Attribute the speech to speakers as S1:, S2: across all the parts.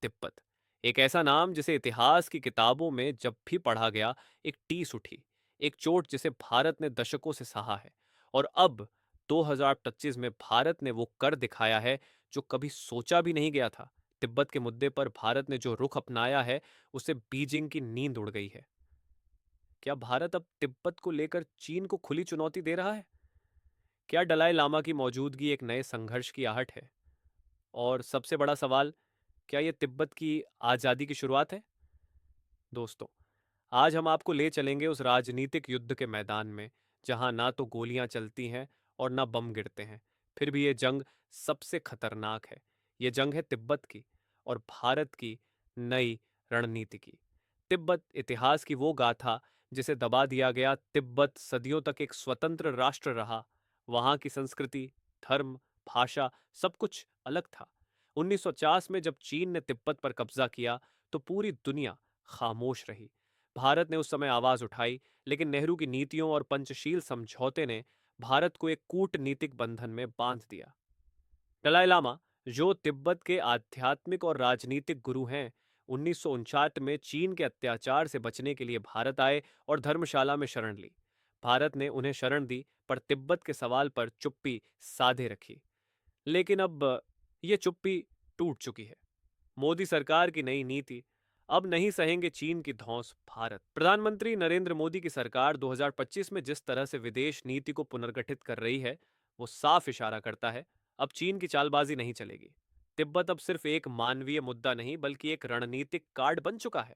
S1: तिब्बत। एक ऐसा नाम जिसे इतिहास की किताबों में जब भी पढ़ा गया, एक टीस उठी, एक चोट जिसे भारत ने दशकों से सहा है। और अब 2025 में भारत ने वो कर दिखाया है जो कभी सोचा भी नहीं गया था। तिब्बत के मुद्दे पर भारत ने जो रुख अपनाया है, उससे बीजिंग की नींद उड़ गई है। क्या भारत अब तिब्बत को लेकर चीन को खुली चुनौती दे रहा है? क्या दलाई लामा की मौजूदगी एक नए संघर्ष की आहट है? और सबसे बड़ा सवाल, क्या यह तिब्बत की आजादी की शुरुआत है? दोस्तों, आज हम आपको ले चलेंगे उस राजनीतिक युद्ध के मैदान में जहां ना तो गोलियां चलती हैं और ना बम गिरते हैं। फिर भी ये जंग सबसे खतरनाक है। ये जंग है तिब्बत की और भारत की नई रणनीति की। तिब्बत इतिहास की वो गाथा जिसे दबा दिया गया। तिब्बत सदियों तक एक स्वतंत्र राष्ट्र रहा। वहां की संस्कृति, धर्म, भाषा, सब कुछ अलग था। 1950 में जब चीन ने तिब्बत पर कब्जा किया तो पूरी दुनिया खामोश रही। भारत ने उस समय आवाज उठाई, लेकिन नेहरू की नीतियों और पंचशील समझौते ने भारत को एक कूटनीतिक बंधन में बांध दिया। दलाई लामा, जो तिब्बत के आध्यात्मिक और राजनीतिक गुरु हैं, 1959 में चीन के अत्याचार से बचने के लिए भारत आए और धर्मशाला में शरण ली। भारत ने उन्हें शरण दी, पर तिब्बत के सवाल पर चुप्पी साधे रखी। लेकिन अब ये चुप्पी टूट चुकी है। मोदी सरकार की नई नीति, अब नहीं सहेंगे चीन की धौंस भारत। प्रधानमंत्री नरेंद्र मोदी की सरकार 2025 में जिस तरह से विदेश नीति को पुनर्गठित कर रही है, वो साफ इशारा करता है अब चीन की चालबाजी नहीं चलेगी। तिब्बत अब सिर्फ एक मानवीय मुद्दा नहीं, बल्कि एक रणनीतिक कार्ड बन चुका है।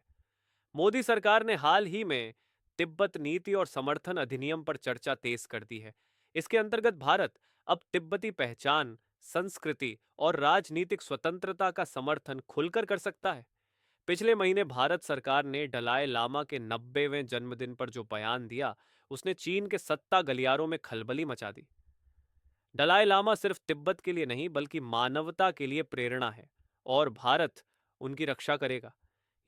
S1: मोदी सरकार ने हाल ही में तिब्बत नीति और समर्थन अधिनियम पर चर्चा तेज कर दी है। इसके अंतर्गत भारत अब तिब्बती पहचान, संस्कृति और राजनीतिक स्वतंत्रता का समर्थन खुलकर कर सकता है। पिछले महीने भारत सरकार ने दलाई लामा के 90वें जन्मदिन पर जो बयान दिया, उसने चीन के सत्ता गलियारों में खलबली मचा दी। दलाई लामा सिर्फ तिब्बत के लिए नहीं, बल्कि मानवता के लिए प्रेरणा है और भारत उनकी रक्षा करेगा।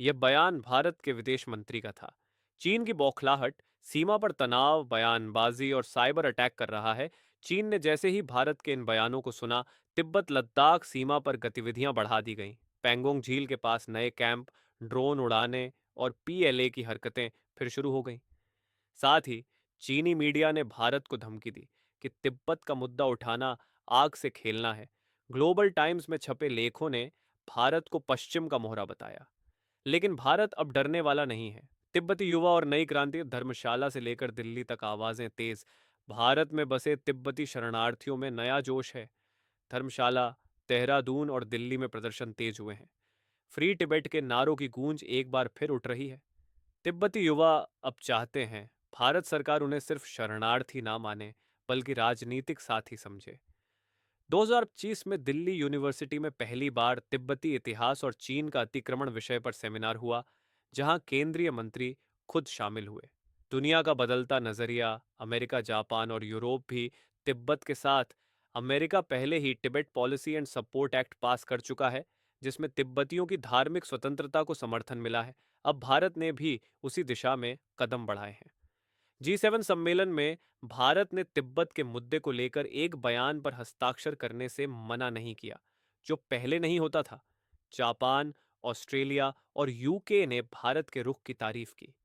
S1: यह बयान भारत के विदेश मंत्री का था। चीन की बौखलाहट, सीमा पर तनाव, बयानबाजी और साइबर अटैक कर रहा है। चीन ने जैसे ही भारत के इन बयानों को सुना, तिब्बत लद्दाख सीमा पर गतिविधियां बढ़ा दी गईं। पैंगोंग झील के पास नए कैंप, ड्रोन उड़ाने और पीएलए की हरकतें फिर शुरू हो गईं। साथ ही चीनी मीडिया ने भारत को धमकी दी कि तिब्बत का मुद्दा उठाना आग से खेलना है। ग्लोबल टाइम्स में छपे लेखों ने भारत को पश्चिम का मोहरा बताया। लेकिन भारत अब डरने वाला नहीं है। तिब्बती युवा और नई क्रांति, धर्मशाला से लेकर दिल्ली तक आवाजें तेज। भारत में बसे तिब्बती शरणार्थियों में नया जोश है। धर्मशाला, देहरादून और दिल्ली में प्रदर्शन तेज हुए हैं। फ्री टिबेट के नारों की गूंज एक बार फिर उठ रही है। तिब्बती युवा अब चाहते हैं भारत सरकार उन्हें सिर्फ शरणार्थी ना माने, बल्कि राजनीतिक साथी समझे। 2025 में दिल्ली यूनिवर्सिटी में पहली बार तिब्बती इतिहास और चीन का अतिक्रमण विषय पर सेमिनार हुआ, जहां केंद्रीय मंत्री खुद शामिल हुए। दुनिया का बदलता नजरिया, अमेरिका, जापान और यूरोप भी तिब्बत के साथ। अमेरिका पहले ही Tibet policy and support act pass कर चुका है, जिसमें तिब्बतियों की धार्मिक स्वतंत्रता को समर्थन मिला है। अब भारत ने भी उसी दिशा में कदम बढ़ाए हैं। G7 सम्मेलन में भारत ने तिब्बत के मुद्दे को लेकर एक बयान पर हस्ताक्षर करने से मना नहीं किया, जो पहले नहीं होता था। जापान, ऑस्ट्रेलिया और यूके ने भारत के रुख की तारीफ की।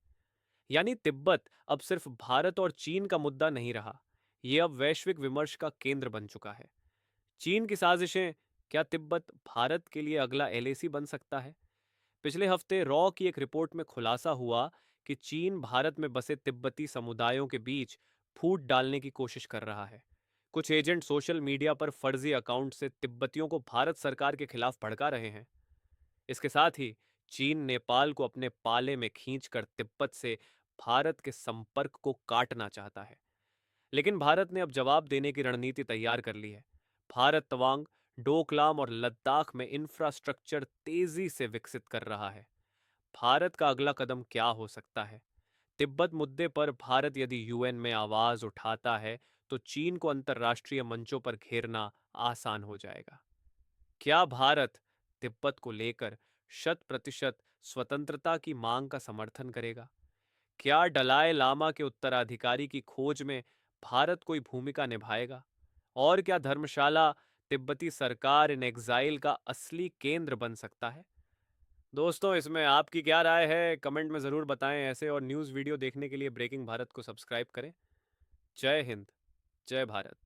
S1: यानी तिब्बत अब सिर्फ भारत और चीन का मुद्दा नहीं रहा, यह अब वैश्विक विमर्श का केंद्र बन चुका है। चीन की साजिशें, क्या तिब्बत भारत के लिए अगला एलएसी बन सकता है? पिछले हफ्ते रॉ की एक रिपोर्ट में खुलासा हुआ कि चीन भारत में बसे तिब्बती समुदायों के बीच फूट डालने की कोशिश कर रहा है। कुछ एजेंट सोशल मीडिया पर फर्जी अकाउंट से तिब्बतियों को भारत सरकार के खिलाफ भड़का रहे हैं। इसके साथ ही चीन नेपाल को अपने पाले में खींचकर तिब्बत से भारत के संपर्क को काटना चाहता है। लेकिन भारत ने अब जवाब देने की रणनीति तैयार कर ली है। भारत तवांग, डोकलाम और लद्दाख में इंफ्रास्ट्रक्चर तेजी से विकसित कर रहा है। भारत का अगला कदम क्या हो सकता है? तिब्बत मुद्दे पर भारत यदि यूएन में आवाज उठाता है, तो चीन को अंतर्राष्ट्रीय मंचों पर घेरना आसान हो जाएगा। क्या भारत तिब्बत को लेकर 100% स्वतंत्रता की मांग का समर्थन करेगा? क्या दलाई लामा के उत्तराधिकारी की खोज में भारत कोई भूमिका निभाएगा? और क्या धर्मशाला तिब्बती सरकार इन एग्जाइल का असली केंद्र बन सकता है? दोस्तों, इसमें आपकी क्या राय है? कमेंट में ज़रूर बताएं। ऐसे और न्यूज़ वीडियो देखने के लिए ब्रेकिंग भारत को सब्सक्राइब करें। जय हिंद, जय भारत।